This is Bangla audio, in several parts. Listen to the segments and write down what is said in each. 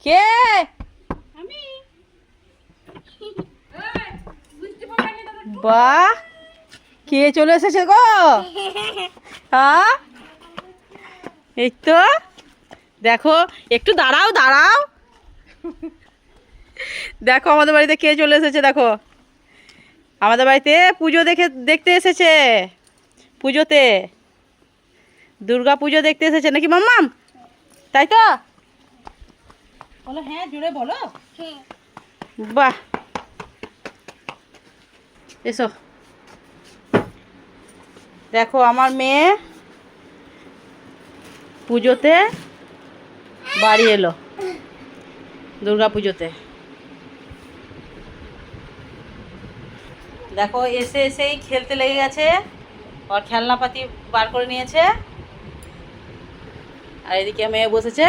কে? বাহ, কে চলে এসেছে গো? হ্যাঁ, এই তো দেখো, একটু দাঁড়াও দাঁড়াও। দেখো আমাদের বাড়িতে কে চলে এসেছে, দেখো আমাদের বাড়িতে পুজো দেখতে এসেছে। পুজোতে দুর্গা পুজো দেখতে এসেছে নাকি মাম্মাম? তাই তো বলো, হ্যাঁ জোরে বলো। বাহ, এসো। দেখো আমার মেয়ে পুজোতে বাড়ি এলো, দুর্গা পুজোতে। দেখো এসেই খেলতে লেগে গেছে, ওর খেলনাপাতি বার করে নিয়েছে। আর এদিকে মেয়ে বসেছে,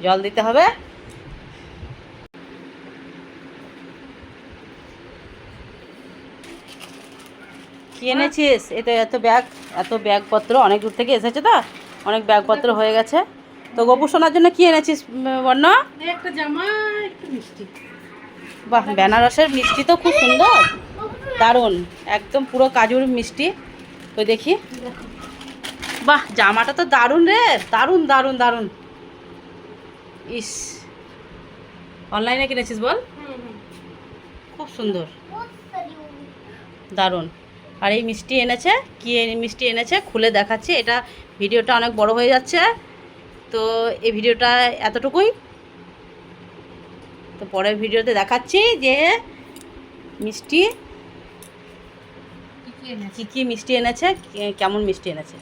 জল দিতে হবে। কি এনেছিস? এটা এত ব্যাগপত্র, অনেক দূর থেকে এসেছে তো, অনেক ব্যাগপত্র হয়ে গেছে। তো গপু শোনার জন্য কি এনেছিস বর্ণা? একটা জামা, একটা মিষ্টি। বাহ, বেনারসের মিষ্টি তো খুব সুন্দর, দারুণ, একদম পুরো কাজুর মিষ্টি। তো দেখি, বাহ জামাটা তো দারুণ রে, দারুণ দারুণ দারুণ। ইস, অনলাইনে কিনেছিস বল? খুব সুন্দর, দারুণ। আর এই মিষ্টি এনেছে, কি মিষ্টি এনেছে খুলে দেখাচ্ছি। এটা ভিডিওটা অনেক বড় হয়ে যাচ্ছে, তো এই ভিডিওটা এতটুকুই। তো পরের ভিডিওতে দেখাচ্ছি যে মিষ্টি কী কী মিষ্টি এনেছে, কেমন মিষ্টি এনেছে।